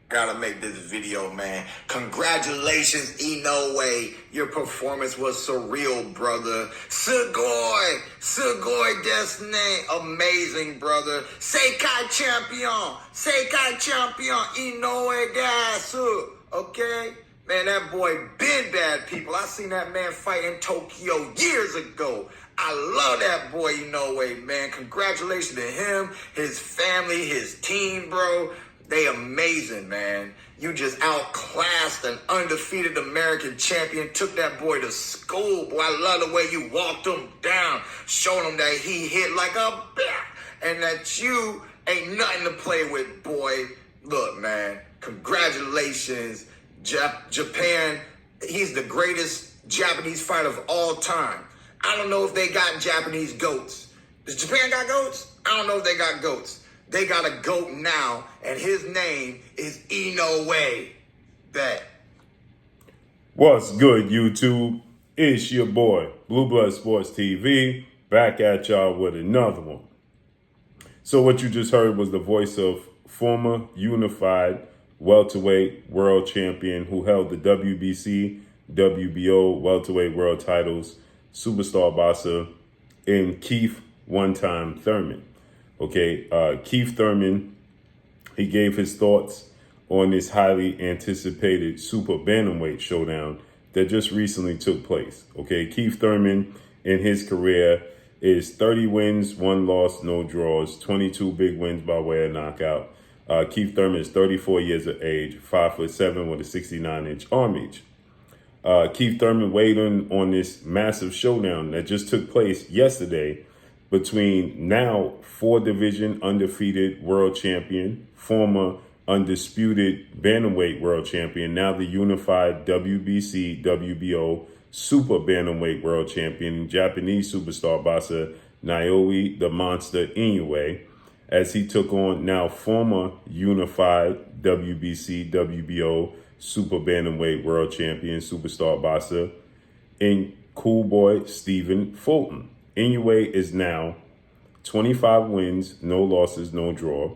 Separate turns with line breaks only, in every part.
Gotta make this video, man. Congratulations, Inoue. Your performance was surreal, brother. Sugoi Destiny. Amazing, brother. Seikai champion. Inoue Dasu. Okay? Man, that boy been bad, people. I seen that man fight in Tokyo years ago. I love that boy, Inoue, man. Congratulations to him, his family, his team, bro. They amazing, man. You just outclassed an undefeated American champion. Took that boy to school, boy. I love the way you walked him down. Showed him that he hit like a bat. And that you ain't nothing to play with, boy. Look, man. Congratulations. Japan, he's the greatest Japanese fighter of all time. I don't know if they got Japanese goats. Does Japan got goats? I don't know if they got goats. They got a GOAT now, and his name is Inoue. Bet.
What's good, YouTube? It's your boy, Blue Blood Sports TV, back at y'all with another one. So what you just heard was the voice of former unified welterweight world champion who held the WBC, WBO welterweight world titles, superstar boxer, in Keith one-time Thurman. Okay, Keith Thurman, he gave his thoughts on this highly anticipated super bantamweight showdown that just recently took place. Okay, Keith Thurman in his career is 30 wins, 1 loss, no draws, 22 big wins by way of knockout. Keith Thurman is 34 years of age, 5'7" with a 69-inch arm reach. Keith Thurman weighed in on this massive showdown that just took place yesterday between now 4-division undefeated world champion, former undisputed bantamweight world champion, now the unified WBC, WBO super bantamweight world champion, Japanese superstar boxer Naoya the Monster Inoue, as he took on now former unified WBC, WBO super bantamweight world champion, superstar boxer in Cool Boy Stephen Fulton. Inoue is now 25 wins, no losses, no draw.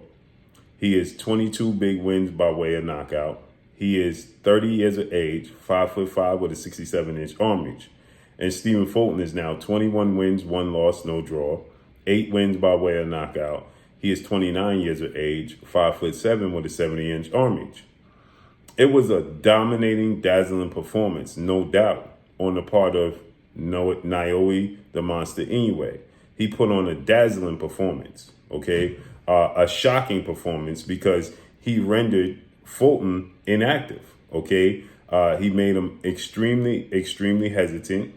He is 22 big wins by way of knockout. He is 30 years of age, 5'5" with a 67-inch arm reach. And Stephen Fulton is now 21 wins, 1 loss, no draw, 8 wins by way of knockout. He is 29 years of age, 5'7" with a 70-inch arm reach. It was a dominating, dazzling performance, no doubt, on the part of Naoya the Monster Inoue. He put on a dazzling performance, okay? A shocking performance because he rendered Fulton inactive, okay? He made him extremely hesitant.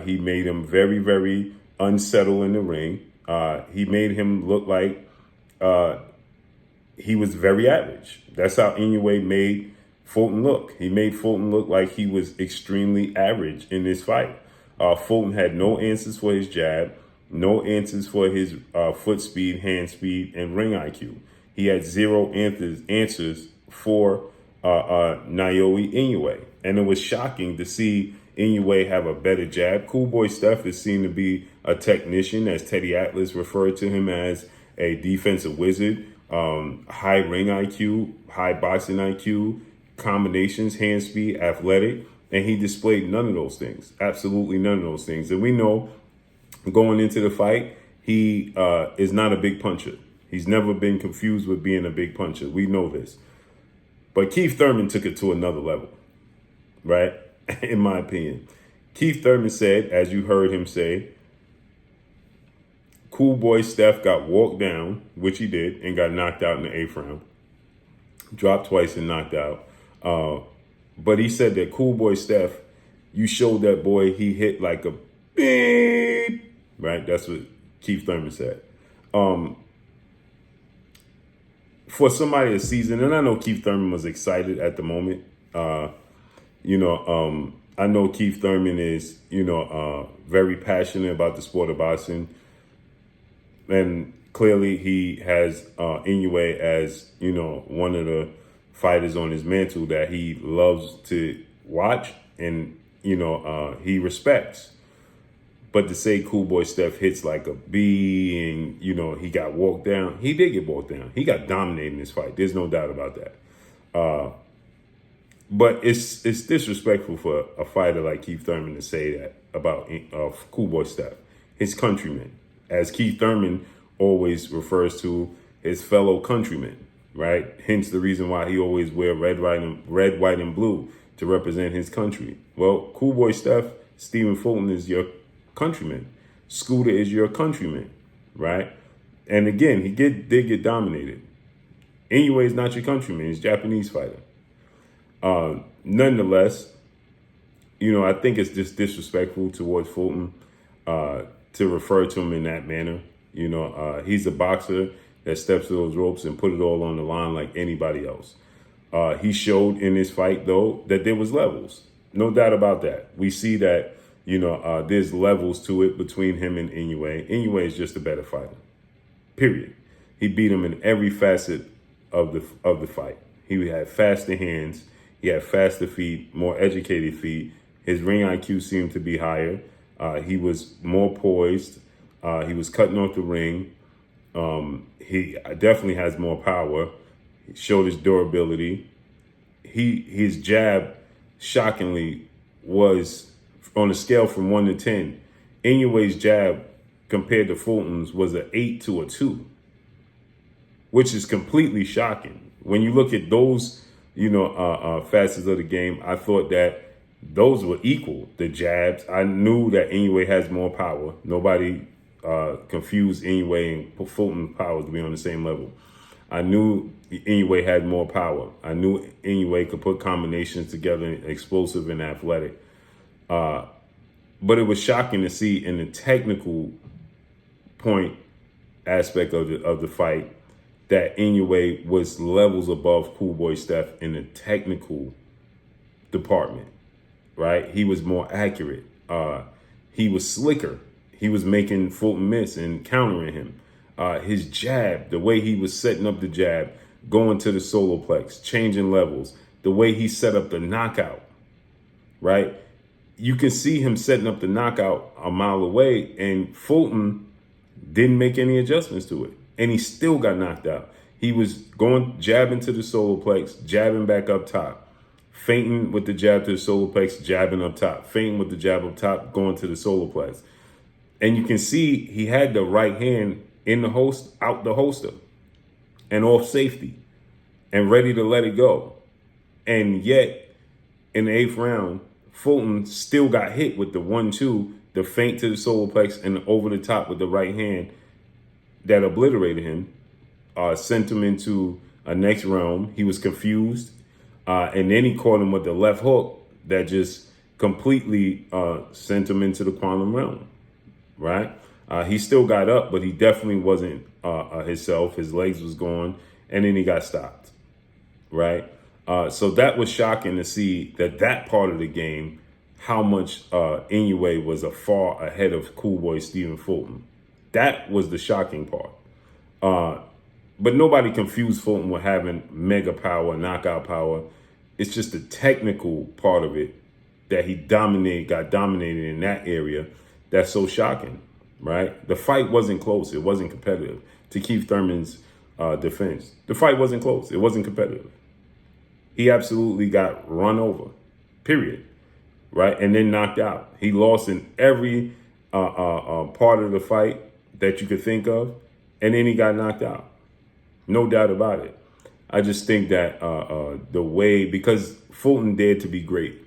He made him very, very unsettled in the ring. He made him look like he was very average. That's how Inoue made Fulton look. He made Fulton look like he was extremely average in this fight. Fulton had no answers for his jab, no answers for his foot speed, hand speed, and ring IQ. He had 0 answers for Naoya Inoue. And it was shocking to see Inoue have a better jab. Cool Boy Steph is seen to be a technician, as Teddy Atlas referred to him as a defensive wizard, high ring IQ, high boxing IQ, combinations, hand speed, athletic. And he displayed none of those things, absolutely none of those things. And we know going into the fight, he is not a big puncher. He's never been confused with being a big puncher. We know this. But Keith Thurman took it to another level, right? In my opinion. Keith Thurman said, as you heard him say, Cool Boy Steph got walked down, which he did, and got knocked out in the 8th round. Dropped twice and knocked out. But he said that Cool Boy Steph, you showed that boy he hit like a beep, right? That's what Keith Thurman said. For somebody that's seasoned, and I know Keith Thurman was excited at the moment. I know Keith Thurman is, very passionate about the sport of boxing. And clearly he has Inoue as, one of the fighters on his mantle that he loves to watch and, he respects. But to say Cool Boy Steph hits like a bee and, he got walked down, he did get walked down. He got dominated in this fight. There's no doubt about that. But it's disrespectful for a fighter like Keith Thurman to say that about Cool Boy Steph, his countrymen, as Keith Thurman always refers to his fellow countrymen, right? Hence the reason why he always wear red, white, and blue to represent his country. Well, Cool Boy Steph, Stephen Fulton is your countryman. Scooter is your countryman, right? And again, he did get dominated. Inoue is not your countryman; he's a Japanese fighter. Nonetheless, I think it's just disrespectful towards Fulton to refer to him in that manner. He's a boxer that steps to those ropes and put it all on the line like anybody else. He showed in this fight, though, that there was levels. No doubt about that. We see that, there's levels to it between him and Inoue. Inoue is just a better fighter, period. He beat him in every facet of the fight. He had faster hands. He had faster feet, more educated feet. His ring IQ seemed to be higher. He was more poised. He was cutting off the ring. He definitely has more power. He showed his durability. His jab, shockingly, was on a scale from 1 to 10. Inoue's jab compared to Fulton's was an 8 to a 2, which is completely shocking. When you look at those, facets of the game, I thought that those were equal. The jabs, I knew that Inoue has more power. Nobody confused Inoue and Fulton's powers to be on the same level. I knew Inoue had more power. I knew Inoue could put combinations together, explosive and athletic. But it was shocking to see in the technical point aspect of the fight that Inoue was levels above Cool Boy Steph in the technical department, right? He was more accurate. He was slicker. He was making Fulton miss and countering him. His jab, the way he was setting up the jab, going to the soloplex, changing levels, the way he set up the knockout, right? You can see him setting up the knockout a mile away, and Fulton didn't make any adjustments to it. And he still got knocked out. He was jabbing to the soloplex, jabbing back up top, feinting with the jab to the soloplex, jabbing up top, feinting with the jab up top, going to the soloplex. And you can see he had the right hand in the out the holster and off safety and ready to let it go. And yet, in the 8th round, Fulton still got hit with the 1-2, the feint to the soloplex and over the top with the right hand that obliterated him, sent him into a next realm. He was confused. And then he caught him with the left hook that just completely sent him into the quantum realm, right? He still got up, but he definitely wasn't himself. His legs was gone, and then he got stopped, right? So that was shocking to see that part of the game, how much Inoue was far ahead of Cool Boy Stephen Fulton. That was the shocking part. But nobody confused Fulton with having mega power, knockout power. It's just the technical part of it that he got dominated in that area. That's so shocking, right? The fight wasn't close. It wasn't competitive. To Keith Thurman's defense, the fight wasn't close. It wasn't competitive. He absolutely got run over, period, right? And then knocked out. He lost in every part of the fight that you could think of, and then he got knocked out. No doubt about it. I just think that the way, because Fulton dared to be great,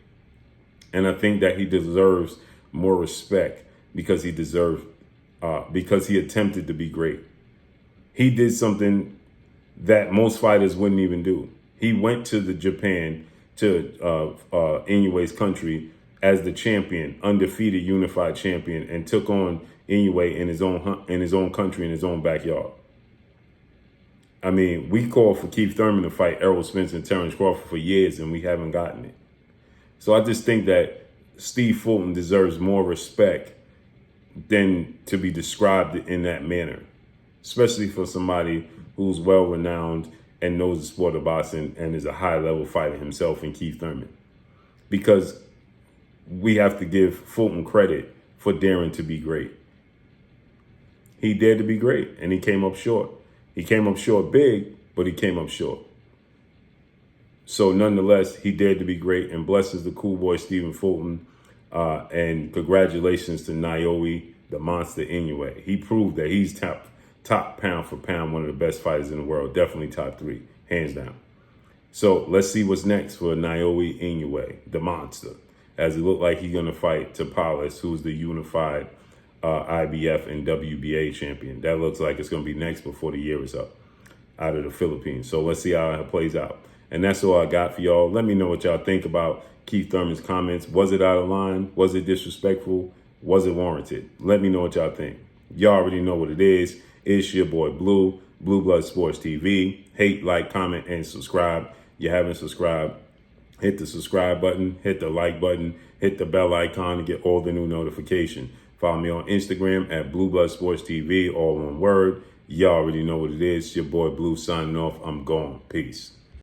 and I think that he deserves more respect because he attempted to be great. He did something that most fighters wouldn't even do. He went to Japan, to Inoue's country, as the champion, undefeated, unified champion, and took on Inoue in his own country, in his own backyard. I mean, we called for Keith Thurman to fight Errol Spence and Terrence Crawford for years, and we haven't gotten it. So I just think that Steve Fulton deserves more respect than to be described in that manner, especially for somebody who's well-renowned and knows the sport of boxing and is a high-level fighter himself in Keith Thurman. Because we have to give Fulton credit for daring to be great. He dared to be great, and he came up short. He came up short big, but he came up short. So nonetheless, he dared to be great, and blesses the cool boy Stephen Fulton. And congratulations to Naoya, the monster Inoue. He proved that he's top pound for pound, one of the best fighters in the world. Definitely top 3, hands down. So let's see what's next for Naoya Inoue, the monster, as it looked like he's going to fight Tapales, who's the unified IBF and WBA champion. That looks like it's going to be next before the year is up, out of the Philippines. So let's see how it plays out. And that's all I got for y'all. Let me know what y'all think about Keith Thurman's comments. Was it out of line? Was it disrespectful? Was it warranted? Let me know what y'all think. Y'all already know what it is. It's your boy Blue Blood Sports TV. Hate, like, comment, and subscribe. You haven't subscribed, hit the subscribe button, hit the like button, hit the bell icon to get all the new notifications. Follow me on Instagram at Blue Blood Sports TV, all one word. Y'all already know what it is. It's your boy Blue signing off. I'm gone. Peace.